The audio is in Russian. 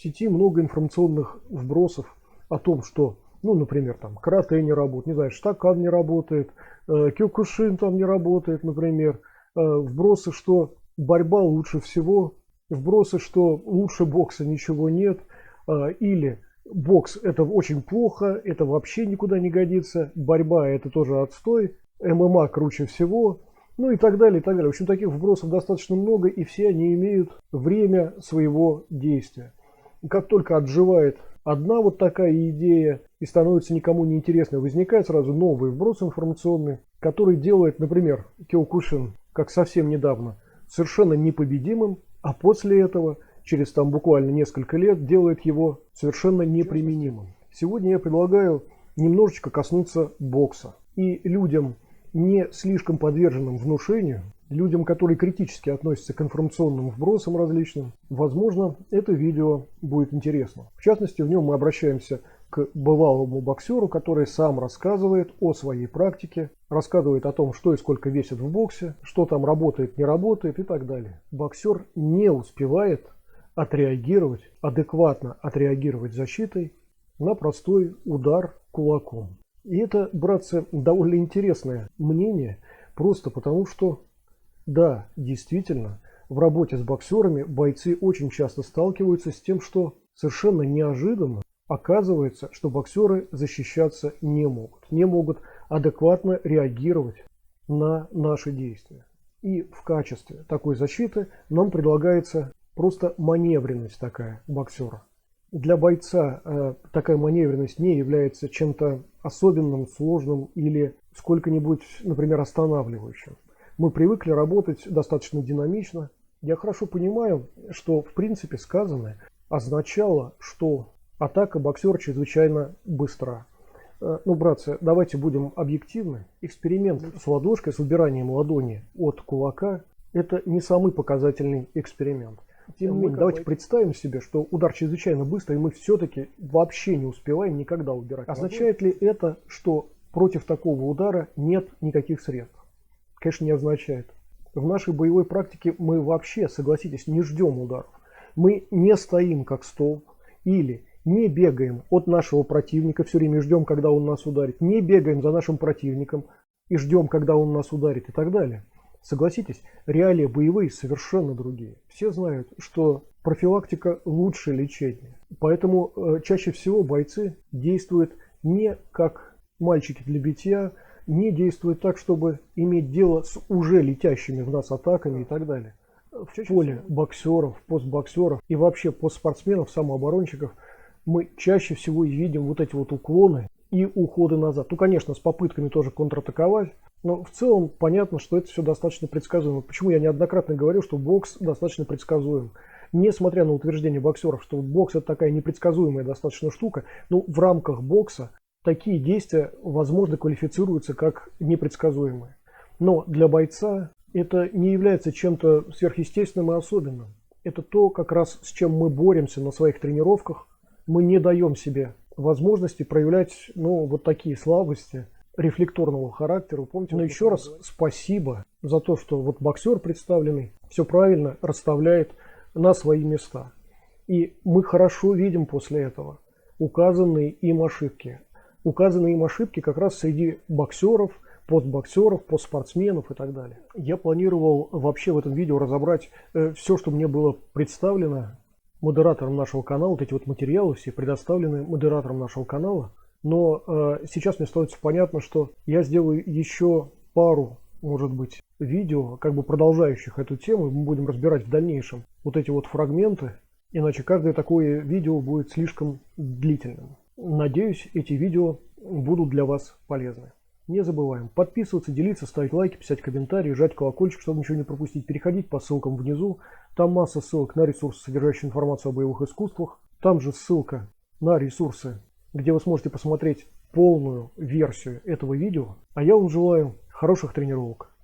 сети много информационных вбросов о том, что, ну, например, там карате не работает, не знаю, штакан не работает, кёкушин там не работает, например, вбросы, что борьба лучше всего, вбросы, что лучше бокса ничего нет, или бокс это очень плохо, это вообще никуда не годится, борьба это тоже отстой, ММА круче всего, ну и так далее, и так далее. В общем, таких вбросов достаточно много, и все они имеют время своего действия. Как только отживает одна вот такая идея и становится никому не интересной, возникает сразу новый вброс информационный, который делает, например, Кёкушин, как совсем недавно, совершенно непобедимым, а после этого, через там буквально несколько лет, делает его совершенно неприменимым. Сегодня я предлагаю немножечко коснуться бокса. И людям, не слишком подверженным внушению, людям, которые критически относятся к информационным вбросам различным, возможно, это видео будет интересно. В частности, в нем мы обращаемся к бывалому боксеру, который сам рассказывает о своей практике, рассказывает о том, что и сколько весит в боксе, что там работает, не работает и так далее. Боксер не успевает отреагировать, адекватно отреагировать защитой на простой удар кулаком. И это, братцы, довольно интересное мнение, просто потому что, да, действительно, в работе с боксерами бойцы очень часто сталкиваются с тем, что совершенно неожиданно оказывается, что боксеры защищаться не могут адекватно реагировать на наши действия. И в качестве такой защиты нам предлагается просто маневренность такая боксера. Для бойца такая маневренность не является чем-то особенным, сложным или сколько-нибудь, например, останавливающим. Мы привыкли работать достаточно динамично. Я хорошо понимаю, что в принципе сказанное означало, что атака боксера чрезвычайно быстра. Ну, братцы, давайте будем объективны. Эксперимент с ладошкой, с убиранием ладони от кулака, это не самый показательный эксперимент. Тем не менее, давайте представим себе, что удар чрезвычайно быстрый, и мы все-таки вообще не успеваем никогда убирать. Означает ли это, что против такого удара нет никаких средств? Конечно, не означает. В нашей боевой практике мы вообще, согласитесь, не ждем ударов. Мы не стоим как столб или не бегаем от нашего противника, все время ждем, когда он нас ударит, не бегаем за нашим противником и ждем, когда он нас ударит и так далее. Согласитесь, реалии боевые совершенно другие. Все знают, что профилактика лучше лечения. Поэтому чаще всего бойцы действуют не как мальчики для битья, не действуют так, чтобы иметь дело с уже летящими в нас атаками и так далее. В поле боксеров, постбоксеров и вообще постспортсменов, самооборонщиков мы чаще всего и видим вот эти вот уклоны и уходы назад. Ну, конечно, с попытками тоже контратаковать. Но в целом понятно, что это все достаточно предсказуемо. Почему я неоднократно говорю, что бокс достаточно предсказуем. Несмотря на утверждение боксеров, что бокс это такая непредсказуемая достаточно штука, ну, в рамках бокса такие действия, возможно, квалифицируются как непредсказуемые. Но для бойца это не является чем-то сверхъестественным и особенным. Это то, как раз с чем мы боремся на своих тренировках. Мы не даем себе возможности проявлять, ну, вот такие слабости рефлекторного характера. Помните, но еще раз спасибо за то, что вот боксер представленный все правильно расставляет на свои места. И мы хорошо видим после этого указанные им ошибки. Указанные им ошибки как раз среди боксеров, постспортсменов и так далее. Я планировал вообще в этом видео разобрать все, что мне было представлено модератором нашего канала. Вот эти вот материалы все предоставлены модератором нашего канала. Но сейчас мне становится понятно, что я сделаю еще пару, может быть, видео, как бы продолжающих эту тему. Мы будем разбирать в дальнейшем вот эти вот фрагменты. Иначе каждое такое видео будет слишком длительным. Надеюсь, эти видео будут для вас полезны. Не забываем подписываться, делиться, ставить лайки, писать комментарии, жать колокольчик, чтобы ничего не пропустить. Переходить по ссылкам внизу. Там масса ссылок на ресурсы, содержащие информацию о боевых искусствах. Там же ссылка на ресурсы, где вы сможете посмотреть полную версию этого видео. А я вам желаю хороших тренировок.